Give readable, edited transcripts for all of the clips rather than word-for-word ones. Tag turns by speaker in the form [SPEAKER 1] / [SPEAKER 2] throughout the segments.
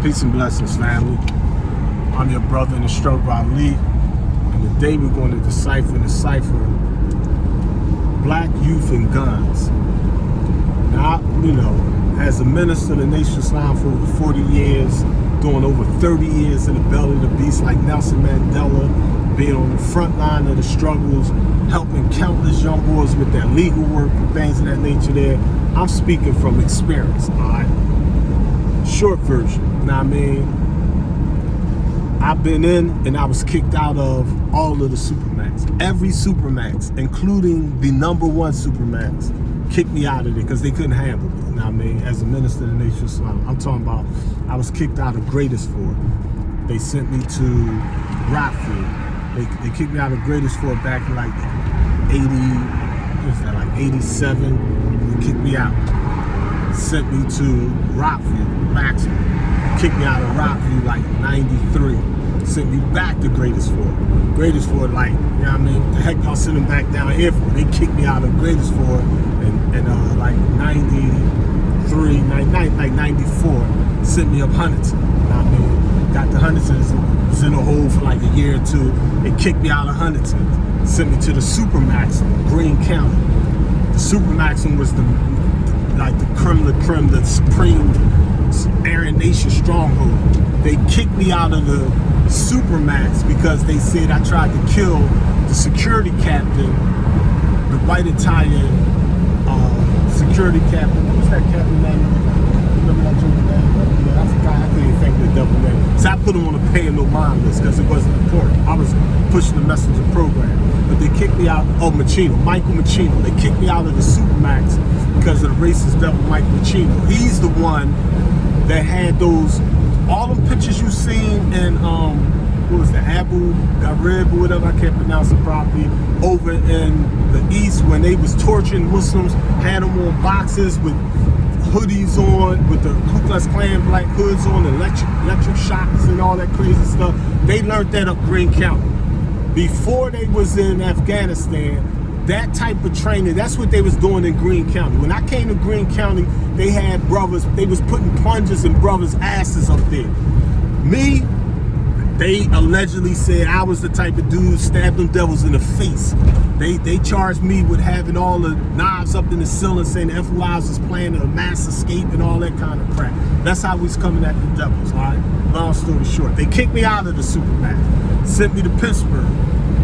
[SPEAKER 1] Peace and blessings, family. I'm your brother in the struggle, Ali, and today we're going to decipher black youth and guns. Now, as a minister of the Nation of Islam for over 40 years, doing over 30 years in the belly of the beast like Nelson Mandela, being on the front line of the struggles, helping countless young boys with their legal work and things of that nature there, I'm speaking from experience, all right? Short version. Now, I've been in and I was kicked out of all of the Supermax. Every Supermax, including the #1 Supermax, kicked me out of it because they couldn't handle me. You know what I mean? As a minister of the Nation of Islam, I'm talking about I was kicked out of Greatest Fort. They sent me to Rockfield. They kicked me out of Greatest Fort back in like 87. They kicked me out. Sent me to Rockfield, maximum. Kicked me out of Rockview like 93. Sent me back to Greatest Fort. Greatest Fort, like, you know what I mean? The heck y'all send them back down here for? They kicked me out of Greatest Fort and like 93, like 94. Sent me up Huntington. You know what I mean? Got to Huntington, was in a hole for like a year or two. They kicked me out of Huntington. Sent me to the Supermaximum, Greene County. The Supermaximum was the creme de la creme, the supreme Aryan Nation stronghold. They kicked me out of the Supermax because they said I tried to kill the security captain, the white Italian security captain. What was that captain name? Remember that joke name? Yeah, I forgot. I couldn't think of the double name. So I put him on the pay no mind list because it wasn't important. I was pushing the messenger program. But they kicked me out. Oh, Michael Machino. They kicked me out of the Supermax because of the racist devil Michael Machino. He's the one that had all them pictures you seen in, what was that, Abu Ghraib or whatever, I can't pronounce it properly, over in the East when they was torturing Muslims, had them on boxes with hoodies on, with the Ku Klux Klan black hoods on, electric shocks and all that crazy stuff. They learned that up Greene County. Before they was in Afghanistan, that type of training, that's what they was doing in Greene County. When I came to Greene County, they had brothers, they was putting plunges in brothers' asses up there. Me, they allegedly said I was the type of dude stabbed them devils in the face. They charged me with having all the knives up in the ceiling, saying the FOIs was planning a mass escape and all that kind of crap. That's how we was coming at the devils, all right? Long story short, they kicked me out of the Supermax, sent me to Pittsburgh.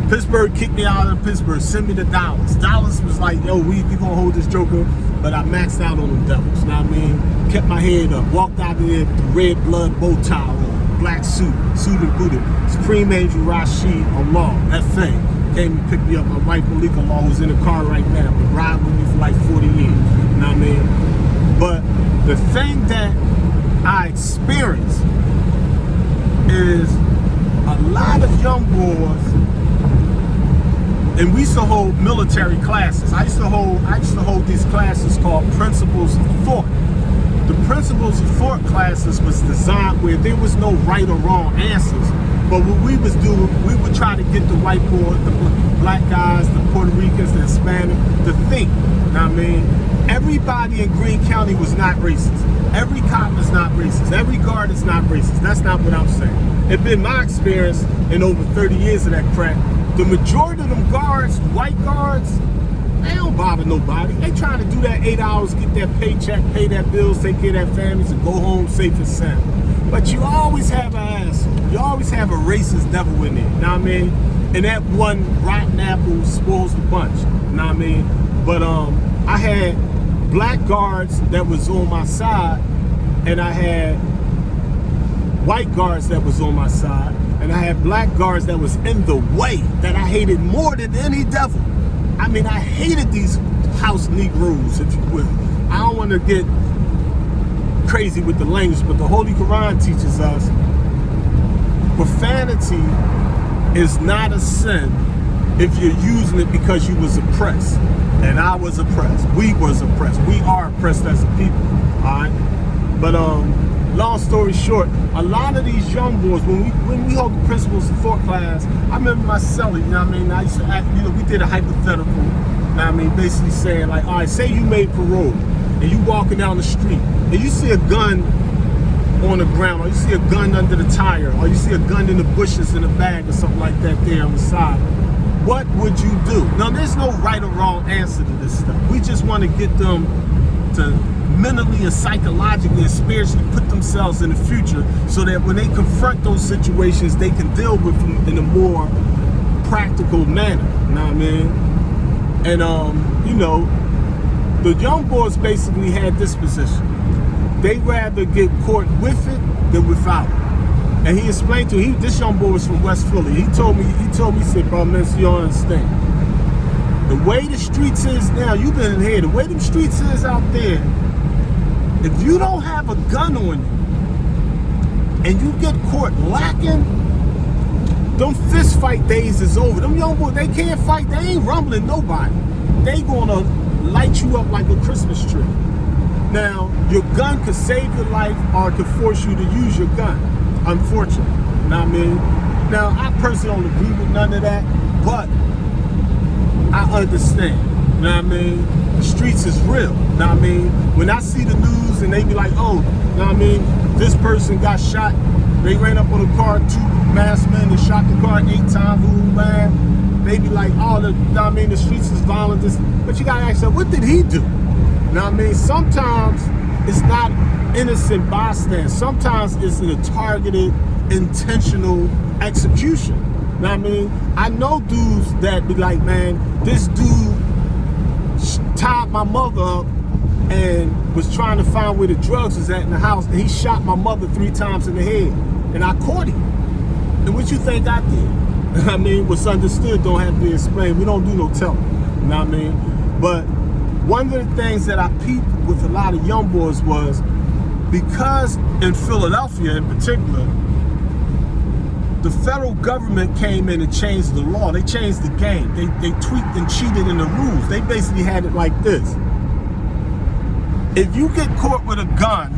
[SPEAKER 1] Pittsburgh kicked me out of Pittsburgh, sent me to Dallas. Dallas was like, yo, we gonna hold this joker, but I maxed out on them devils, you know what I mean? Kept my head up, walked out there with the red blood bow tie on, black suit and booted. Supreme Angel Rashid Allah, that thing, came to pick me up. My wife Malika Law, who's in the car right now, been riding with me for like 40 years, you know what I mean? But the thing that I experienced is a lot of young boys. And we used to hold military classes. I used to hold these classes called Principles of Thought. The Principles of Thought classes was designed where there was no right or wrong answers. But what we was doing, we would try to get the white boys, the black guys, the Puerto Ricans, the Hispanic, to think. You know what I mean? Everybody in Greene County was not racist. Every cop is not racist. Every guard is not racist. That's not what I'm saying. It's been my experience in over 30 years of that crap. The majority of them guards, white guards, they don't bother nobody. They trying to do that 8 hours, get that paycheck, pay their bills, take care of their families, and go home safe and sound. But you always have an asshole. You always have a racist devil in there, you know what I mean? And that one rotten apple spoils the bunch, you know what I mean? But I had black guards that was on my side, and I had white guards that was on my side, and I had black guards that was in the way, that I hated more than any devil. I mean, I hated these house Negroes, if you will. I don't want to get crazy with the language, but the Holy Quran teaches us profanity is not a sin if you're using it because you was oppressed. And I was oppressed. We was oppressed. We are oppressed as a people, all right? But long story short, a lot of these young boys, when we hold the Principles of Thought class, I remember my cellie, you know what I mean? I used to act, we did a hypothetical, you know what I mean? Basically saying like, all right, say you made parole and you walking down the street and you see a gun on the ground, or you see a gun under the tire, or you see a gun in the bushes in a bag or something like that there on the side, what would you do? Now, there's no right or wrong answer to this stuff. We just want to get them to mentally and psychologically and spiritually put themselves in the future so that when they confront those situations, they can deal with them in a more practical manner. You know what I mean? And, you know, the young boys basically had this position. They'd rather get caught with it than without it. And he explained to me, this young boy was from West Philly. He told me, he said, bro, man, so you don't understand. The way the streets is now, you've been in here, the way them streets is out there, if you don't have a gun on you and you get caught lacking, them fist fight days is over. Them young boys, they can't fight, they ain't rumbling nobody. They gonna light you up like a Christmas tree. Now, your gun could save your life or it could force you to use your gun, unfortunately. You know what I mean? Now, I personally don't agree with none of that, but I understand. You know what I mean? The streets is real. You know what I mean? When I see the news and they be like, oh, you know what I mean? This person got shot. They ran up on a car, 2 masked men and shot the car 8 times. Ooh, man. They be like, oh, you know what I mean? The streets is violent. But you gotta ask them, what did he do? You know what I mean? Sometimes it's not innocent bystander. Sometimes it's a targeted, intentional execution. You know what I mean? I know dudes that be like, man, this dude tied my mother up and was trying to find where the drugs was at in the house, and he shot my mother 3 times in the head, and I caught him. And what you think I did? You know what I mean? What's understood don't have to be explained. We don't do no telling. You know what I mean? But one of the things that I peeped with a lot of young boys was, because in Philadelphia in particular, the federal government came in and changed the law. They changed the game. They tweaked and cheated in the rules. They basically had it like this. If you get caught with a gun,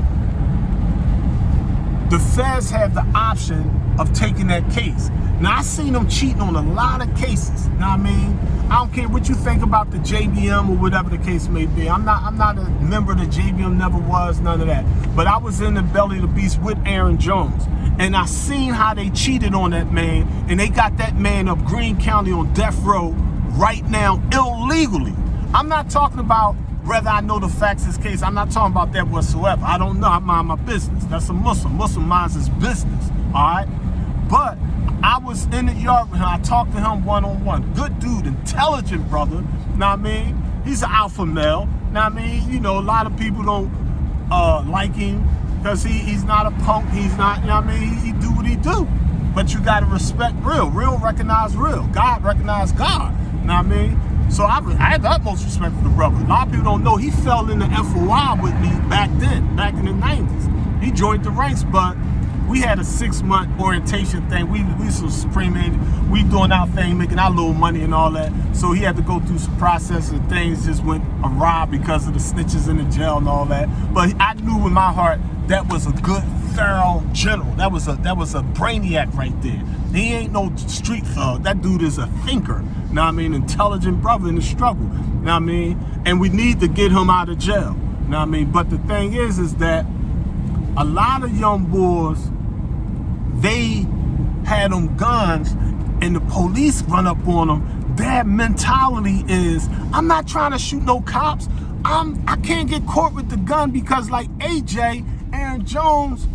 [SPEAKER 1] the feds have the option of taking that case. Now, I seen them cheating on a lot of cases. You know what I mean? I don't care what you think about the JBM or whatever the case may be. I'm not a member of the JBM, never was, none of that. But I was in the belly of the beast with Aaron Jones. And I seen how they cheated on that man, and they got that man up Greene County on death row right now illegally. I'm not talking about whether I know the facts of this case. I'm not talking about that whatsoever. I don't know. I mind my business. That's a Muslim. Muslim minds his business. All right? But I was in the yard with him. I talked to him one-on-one. Good dude, intelligent brother. Know what I mean? He's an alpha male. Know what I mean? You know, a lot of people don't like him because he's not a punk. He's not, you know what I mean? He do what he do. But you got to respect real. Real recognize real. God recognize God. You know what I mean? So I had the utmost respect for the brother. A lot of people don't know he fell in the FOI with me back then, back in the 90s. He joined the ranks, but we had a 6-month orientation thing. We some supreme agent. We doing our thing, making our little money and all that. So he had to go through some processes and things just went awry because of the snitches in the jail and all that. But I knew in my heart that was a good, thorough general. That was a brainiac right there. He ain't no street thug. That dude is a thinker. You know what I mean? Intelligent brother in the struggle. You know what I mean? And we need to get him out of jail. You know what I mean? But the thing is that a lot of young boys, they had them guns and the police run up on them. Their mentality is, I'm not trying to shoot no cops. I can't get caught with the gun because like AJ, Aaron Jones,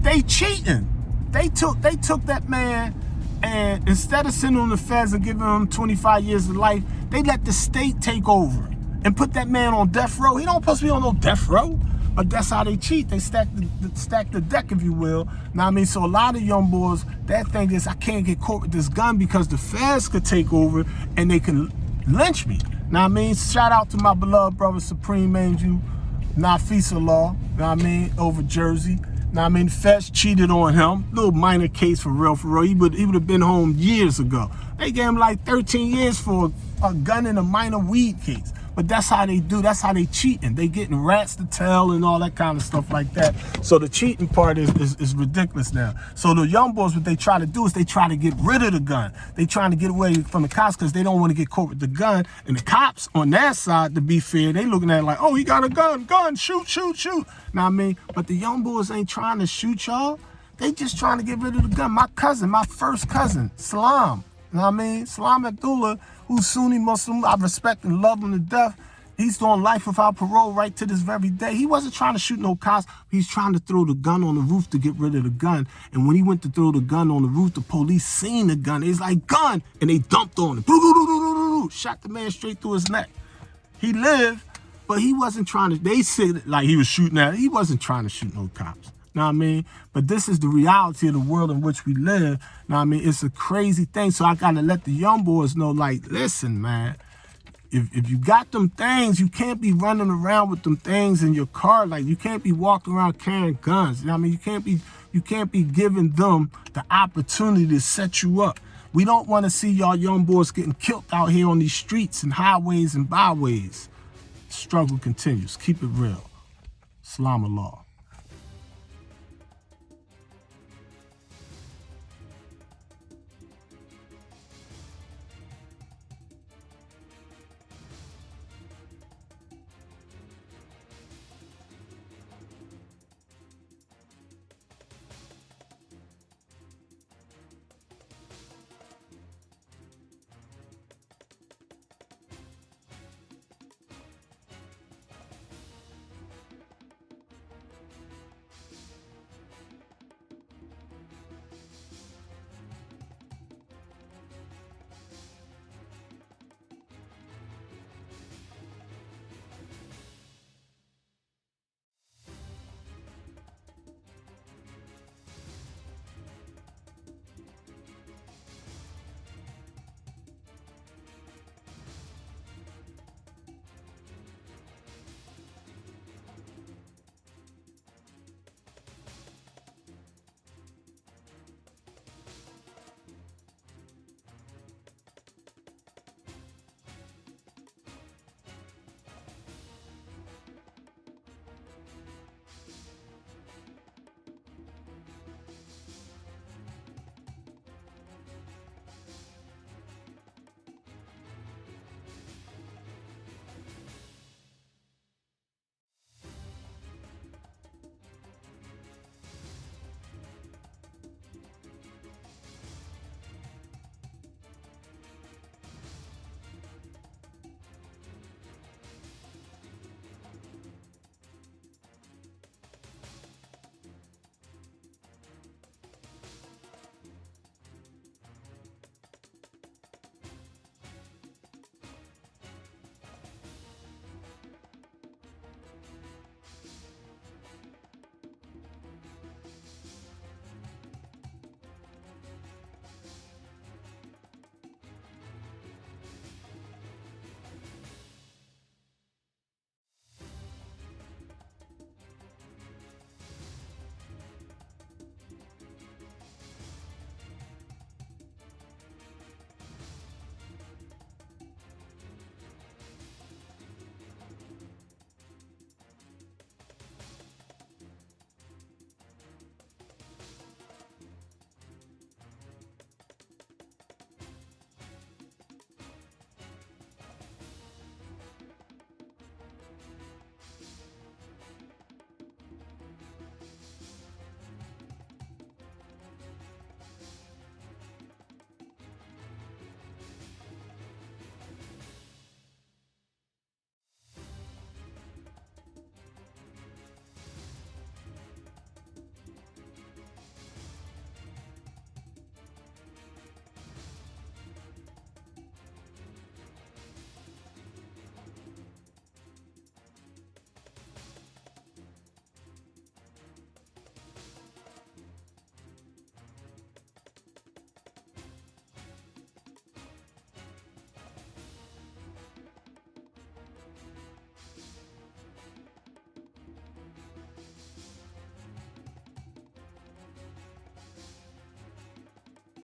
[SPEAKER 1] they cheating. They took that man, and instead of sending him to the feds and giving him 25 years of life, they let the state take over and put that man on death row. He don't supposed to be on no death row. But that's how they cheat. They stack the deck, if you will. Now, I mean, so a lot of young boys, that thing is, I can't get caught with this gun because the feds could take over and they can lynch me. Now, I mean, shout out to my beloved brother, Supreme Angel, Nafisa Law, now I mean, over Jersey. Now, I mean, feds cheated on him. Little minor case for real. He would have been home years ago. They gave him like 13 years for a gun and a minor weed case. But that's how they do. That's how they cheating. They getting rats to tell and all that kind of stuff like that. So the cheating part is ridiculous now. So the young boys, what they try to do is they try to get rid of the gun. They trying to get away from the cops because they don't want to get caught with the gun. And the cops on their side, to be fair, they looking at it like, oh, he got a gun, shoot. Know what I mean? But the young boys ain't trying to shoot y'all. They just trying to get rid of the gun. My first cousin, Salam, you know what I mean? Salam Abdullah, who's Sunni Muslim, I respect and love him to death. He's doing life without parole right to this very day. He wasn't trying to shoot no cops. He's trying to throw the gun on the roof to get rid of the gun. And when he went to throw the gun on the roof, the police seen the gun. It's like, gun! And they dumped on him. Shot the man straight through his neck. He lived, but he wasn't trying to, they said like he was shooting at, he wasn't trying to shoot no cops. Know what I mean? But this is the reality of the world in which we live. Know what I mean? It's a crazy thing. So I gotta let the young boys know, like, listen, man, if you got them things, you can't be running around with them things in your car. Like, you can't be walking around carrying guns. You know what I mean? You can't be giving them the opportunity to set you up. We don't want to see y'all young boys getting killed out here on these streets and highways and byways. Struggle continues. Keep it real. Salam Allah.